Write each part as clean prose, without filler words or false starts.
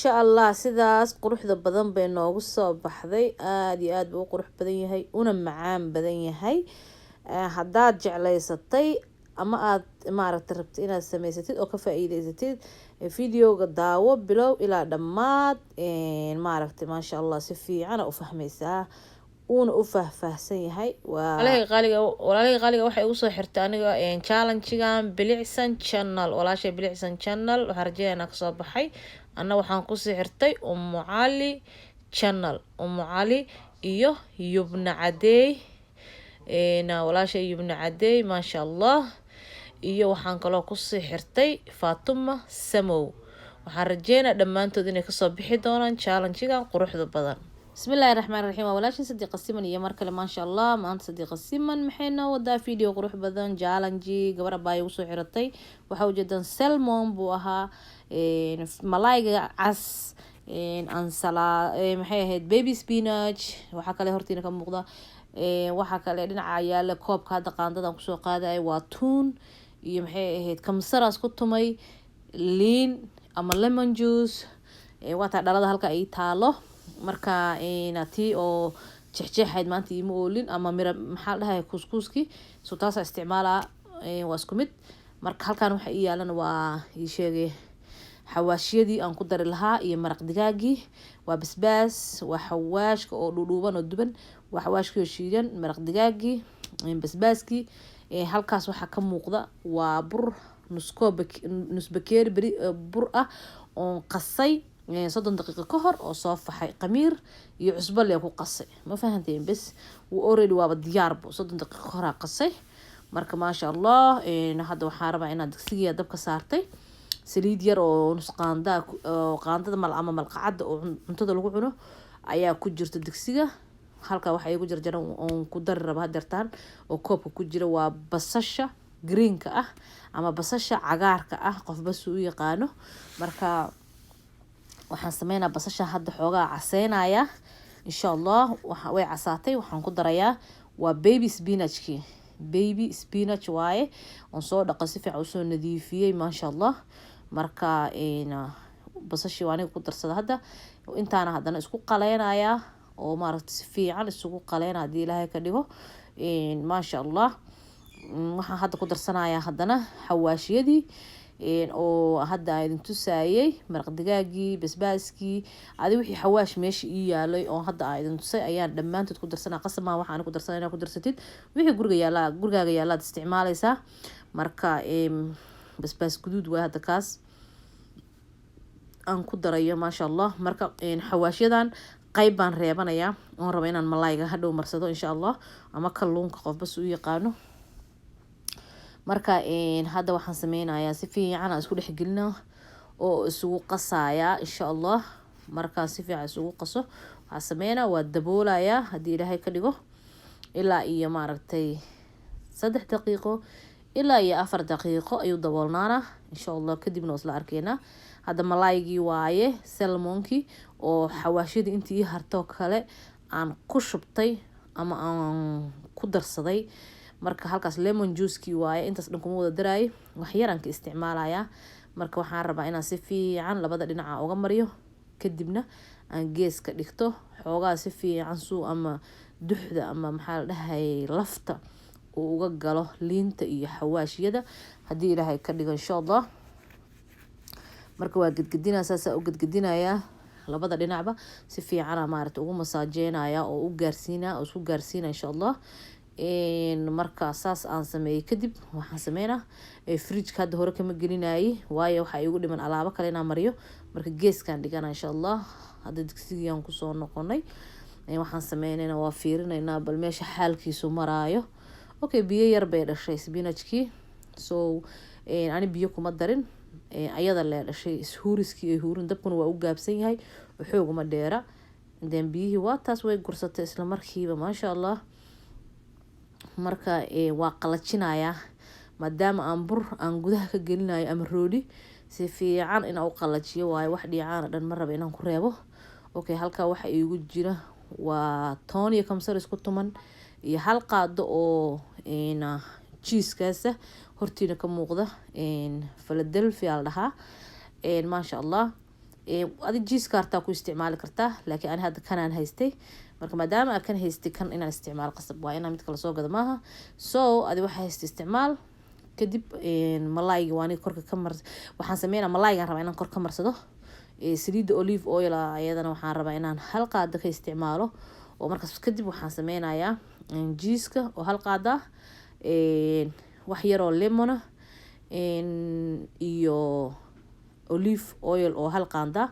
maasha allah sidaas quruxda badan bay noogu soo baxday aada iyo aada buu u qurux badan yahay una macaan badan yahay haddaad jeclaysatay ama aad maaragtay rabtid inaad samaysatid oo ka faa-iideysatid videoga daawo bilow ilaa dhammaad maaragtay maasha allah si fiicana u fahmaysaa uuna u faahfaahsan yahay walaalahey qaaliga waxay ugu soo xirtay aniga challengegan bilicsan channel walaashay bilicsan channel waxaa rajeeyanaa kasoo baxay anna waxaan kusii xirtay Umu Cali channel Umu Cali iyo Yubna Cadeey walaashay Yubna Cadeey maasha allah iyo waxaan kaloo kusii xirtay Faatuma Samow waxaan rajeynaa dhammaantood inay kasoo bixi doonaan challengegan quruxda badan bismillahi raxmaan raxiim walaashin Sadiiqa Siman iyo mar kale maasha allah maanta Sadiiqa Siman maxay noo wadaa video qurux badan challenge gabar baa igu soo xiratay waxa ujeedaan salmon buu ahaa malayga cas ansala maxay ahayd baby spinach waxa kale hortiina ka muuqda waxa kale dhinaca yaala koobka hadda qaandadan kusoo qaaday waa tuun iyo maxay ahayd kamsaraas ku tumay liin ama lemon juice waata dhalada halka ay taalo marka tii oo jeexjeexayd maanta ima oolin ama mira maxaa la dhahay kuskuuski soo taasa isticmaalaa waa isku mid marka halkan waxa ii yaalan waa ii sheegay xawaashiyadii aan ku dari lahaa iyo maraq digaagii waa basbaas waa xawaashka oo dhuudhuuban oo duban waa xawaashkii oo shiidan maraq digaagii basbaaskii halkaas waxaa ka muuqda waa bur nus bakeeri beri bur ah oo qasay 30 daqiiqo ka hor oo soo faxay qamiir iyo cusbo leh ku qasay ma fahanteen bas uu already waaba diyaar buu 30 daqiiqo ka hor qasay marka maasha allah hadda waxaan rabaa inaad digsiga dabka saartay saliid yar oo nus qaandada ama malqacada oo cuntada lagu cuno ayaa ku jirta digsiga halka waxa ay ku jarjaran oo ku dar raba hadartaan oo koobka ku jira waa basasha greenka ah ama basasha cagaarka ah qofba suu u yaqaano marka waxaan sameynaa basasha hadda xoogaa caseynaya insha allah way casaatay waxaan ku darayaa waa baby spinach waaye on soo dhaqay si fiican usoo nadiifiyey maasha allah marka basashii waa aniga ku darsada hadda intaana haddana isku qaleynayaa oo maaragtay si fiican isugu qaleyna haddii ilaahay ka dhigo maasha allah waxaan hadda ku darsanayaa haddana xawaashiyadii oo hadda idin tusaayay maraq digaagii basbaaskii adi wixii xawaash meesha ii yaalay oo hadda idin tusay ayaan dhammaantood ku darsanaa qasama waxaan ku darsanaa inaad ku darsatid wixii gurigaaga yaalaad isticmaalaysaa marka basbaas guduud waa hadda kaas aan ku darayo maasha allah marka xawaashyadan qayb baan reebanayaa oon raba inaan malayga hadhow marsado insha allah ama kalluunka qofba si u yaqaano marka hadda waxaan sameynayaa si fiican aan isku dhex gelinaa oo isugu qasayaa insha allah markaan si fiican isugu qaso waxaan sameynaa waa daboolayaa haddii ilaahay ka dhigo ilaa iyo maaragtay 3 daqiiqo ilaa iyo 4 daqiiqo ayuu daboolnaana insha allah kadibna isla arkeynaa hadda malaygii waaye salmonkii oo xawaashidii intii harto kale aan ku shubtay ama aan ku darsaday marka halkaas lemon juice waaye intaas dhan kuma wada daraay wax yar aan ka isticmaalayaa marka waxaan rabaa inaan si fiican labada dhinaca uga mariyo kadibna aan gees ka dhigto xoogaa si fiican suu ama duxda ama maxaa la dhahay lafta uu uga galo liinta iyo xawaashiyada haddii ilaahay ka dhigo insha allah marka waa gedgedinaa saasaa u gedgedinayaa labada dhinacba si fiicana maaragtay ugu masaajeynaya oo u gaarsiinaa oo isku gaarsiinaa insha allah marka saas aan sameeyay kadib waxaan sameynaa fridge hadda hore kama gelinayay waayo waxa igu dhiman alaabo kale inaan mariyo marka geeskaan dhigana insha allah hadda digsigaan kusoo noqonay waxaan sameynaynaa waa fiirinaynaa bal meesha xaalkiisu maraayo okay biyo yar bay dhashay spinachkii so ani biyo kuma darin ayada lee dhashay ishuuriskii ay huurin dabkuna waa u gaabsan yahay xooguma dheera biyihii waa taas way gursatay isla markiiba maasha allah marka waa qalajinayaa maadaama aan bur aan gudaha ka gelinayo ama roodhi si fiican inaan u qalajiyo waayo wax dhiicaana dhan ma raba inaan ku reebo okay halkaa waxa iigu jira waa toon iyo kamsar isku tuman iyo hal qaado oo cheesekaasa hortiina ka muuqda Philadelphia la dhahaa maasha allah adi jiis kaartaa ku isticmaali kartaa laakiin ani hadda kanaan haystay marka maadaama aan kan haystay kan inaan isticmaal qasab waa inaan mid kale soo gado maaha so adi waxa haystay isticmaal kadib malaayga waa aniga korka ka waxaan sameynaa malaaygaan rabaa inaan kor ka marsado saliidda olive oil ayadana waxaan rabaa inaan hal qaada ka isticmaalo oo markaas kadib waxaan sameynayaa jiiska oo hal qaada wax yaroo lemona iyo olive oil oo hal qaanda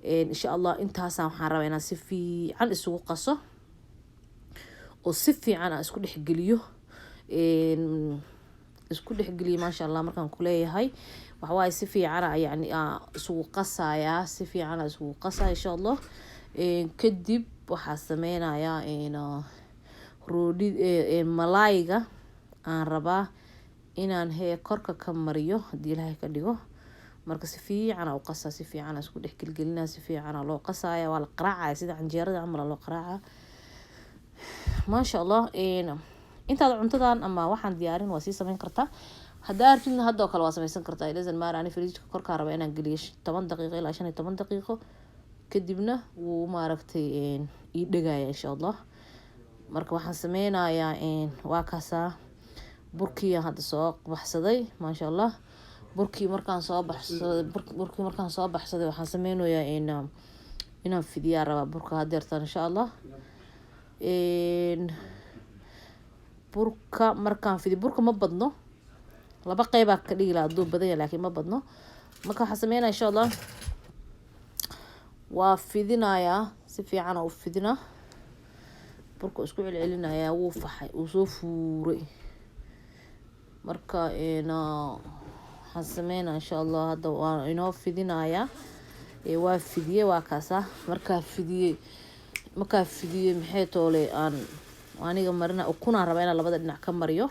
insha allah intaasaan waxaan rabaa inaan si fiican isugu qaso oo si fiican aan isku dhexgeliyo maasha allah markaan ku leeyahay waxa waaye si fiican yani isugu qasayaa si fiican isugu qasaa insha allah kadib waxaa sameynayaa roodhi malaayga aan rabaa inaan korka ka mariyo haddii ilaahay ka dhigo marka si fiican u qasaa si fiican isku dhex gelgelinaa si fiican loo qasaya waa la qaraacaya sida canjeerada camal loo qaraaca maasha allah intaad cuntadan ama waxaan diyaarin waa sii sameyn kartaa haddaa arjidna hadda oo kale waa sameysan kartaa ilaasan maar ani fridge-ka korkaa raba inaan geliyo 10 daqiiqo ilaa 15 daqiiqo kadibna wuu maaragtay ii dhagaya insha allah marka waxaan sameynayaa waa kaasaa burkii hadda soo baxsaday maasha allah burkii markaan soo baxsaday waxaan sameynayaa inaan fidiyaa rabaa burka hadeertan insha allah burka markaan fidiyo burka ma badno laba qeybaa ka dhigi lahaa hadduu badan yahay laakiin ma badno marka waxaan sameynaya insha allah waa fidinayaa si fiican u fidinaa burka isku celcelinayaa wuu faxay wuu soo fuuray marka waxaan sameynaa insha allah hadda waan inoo fidinayaa waa fidiyey waa kaasa markaa fidiyey maxay toole aniga marina ukunaan rabaa inaan labada dhinac ka mariyo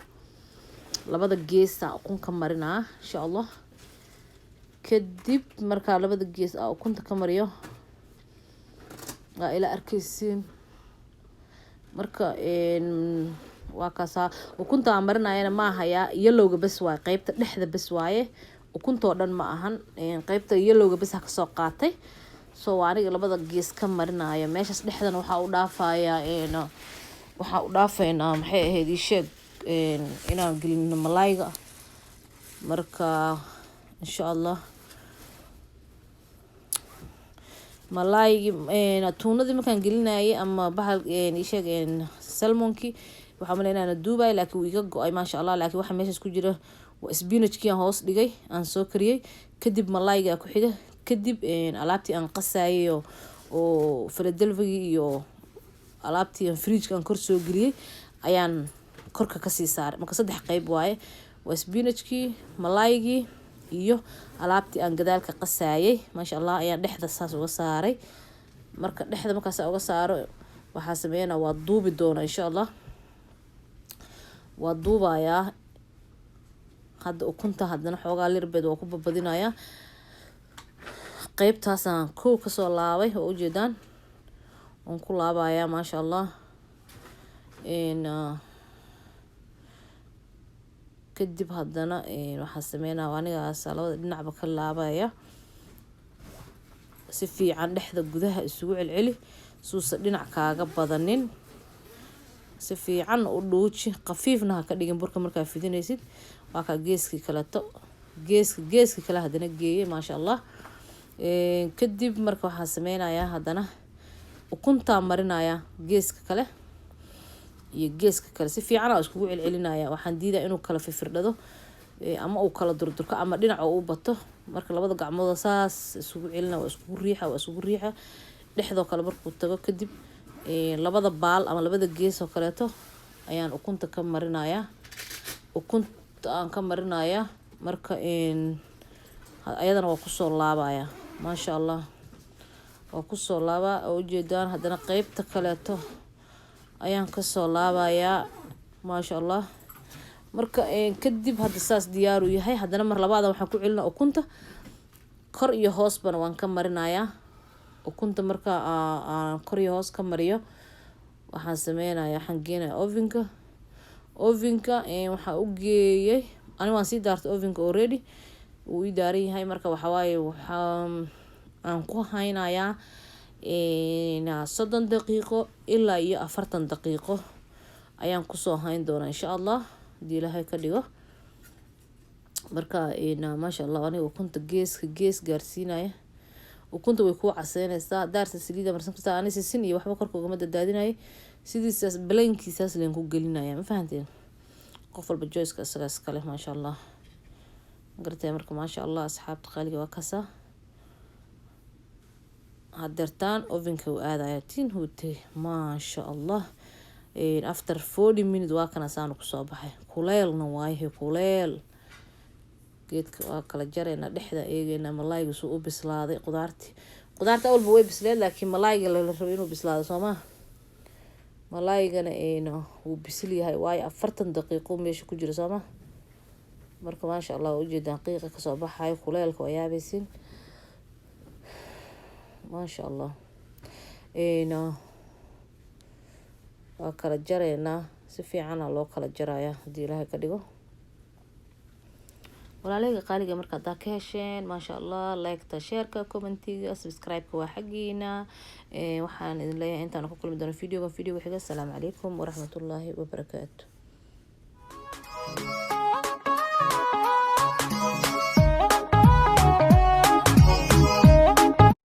labada geesa ukun ka marinaa insha allah kadib markaa labada gees ukunta ka mariyo waa ila arkaysiin marka waa kaasaa ukunta aan marinayana ma ahayaa yellowga bas waaye qeybta dhexda bas waaye ukuntoo dhan ma ahan qeybta yellowga bas ha kasoo qaatay so waa aniga labada gees ka marinaya meeshaas dhexdana waxaa u dhaafaynaa maxay ahayd ii sheeg inaan gelino malaayga marka insha allah malaaygi tuunadii markaan gelinayay ama bahal ii sheeg salmonkii waxaa malay inaan duubay laakiin wuu iga go-ay maasha allah laakiin waxa meeshaas ku jira waa spinachkii aan hoos dhigay aan soo kariyey kadib malaayga ku xiga kadib alaabtii aan qasayay oo Philadelphia iyo alaabtii aan fridge-ka aan kor soo geliyay ayaan korka ka sii saaray marka 3 qayb waaye waa spinachkii malaaygi iyo alaabtii aan gadaalka qasayay maasha allah ayaan dhexda saas uga saaray marka dhexda markaas uga saaro waxaa sameeynaa waa duubi doona insha allah waa duubayaa hadda ukunta haddana xoogaa lirbeed waa ku badbadinayaa qaybtaasaan kow kasoo laabay oo ujeedaan waan ku laabayaa maasha allah kadib haddana waxaa sameynaa anigaas labada dhinacba ka laabaya si fiican dhexda gudaha isugu celceli suusa dhinac kaaga badanin si fiican u dhuuji qafiifna ha ka dhigin burka markaa fidinaysid waa ka geeskii kaleeto geeskii kale haddana geeyey maasha allah kadib marka waxaan sameynayaa haddana ukuntaa marinaya geeska kale iyo geeska kale si fiican aan iskugu celcelinaya waxaan diidaa inuu kala firdhado ama uu kala durdurko ama dhinac uu bato marka labada gacmood saas isugu celina waa isugu riixa dhexdoo kale markuu tago kadib labada baal ama labada gees oo kaleeto ayaan ukunta ka marinaya marka ayadana waa kusoo laabaya maasha allah waa kusoo laabaa oo ujeedaan haddana qeybta kaleeto ayaan kasoo laabayaa maasha allah marka kadib hadda saas diyaar u yahay haddana mar labaad waxaan ku celinaa ukunta kor iyo hoosbana waan ka marinayaa ukunta marka aan kor iyo hoos ka mariyo waxaan sameynayaa waxaan geenayaa ovenka waxaa u geeyay ani waan sii daartay ovenka already wuu ii daaran yahay marka waxaa waaye aan ku haynayaa 30 daqiiqo ilaa iyo 40 daqiiqo ayaan kusoo hayn doonaa insha allah hadii ilaahay ka dhigo. marka maasha allah aniga ukunta gees gaarsiinaya. ukunta way ku caseynaysaa daarta saliida marsan kartaa ani sisin iyo waxba korka ugama dadaadinayo sidiisaas balaynkiisaas leen ku gelinaya ma fahanteen qof walba joyska isagaas kale maasha allah gartay marka maasha allah asxaabta qaaliga waa kasa hadertaan ovenka u aadaya tin hutay maasha allah after 40 minutes waa kana saan ku soo baxay kuleelna waaye kuleel geedka waa kala jarayna dhexda eegayna malaayga soo u bislaaday qudaarta awalba way bisleen laakiin malaayga la rabo inuu bislaado Soomaa malaygana wuu bisil yahay waayo 40 daqiiqo meesha ku jiro Soomaa marka maasha allah u jeedaan qiiqa ka soo baxay kuleelka waa yaabaysin maasha allah waa kala jarayna si fiican loo kala jaraya hadii ilaahay ka dhigo. walaalayga qaaliga marka aad ka hesheen maasha allah like-ta share-ka commentiga subscribe-ka waa xaqiina waxaan idin leeyahay intaan ku kulmi doono video xiga. Assalaamu calaykum waraxmatullaahi wabarakaatuh.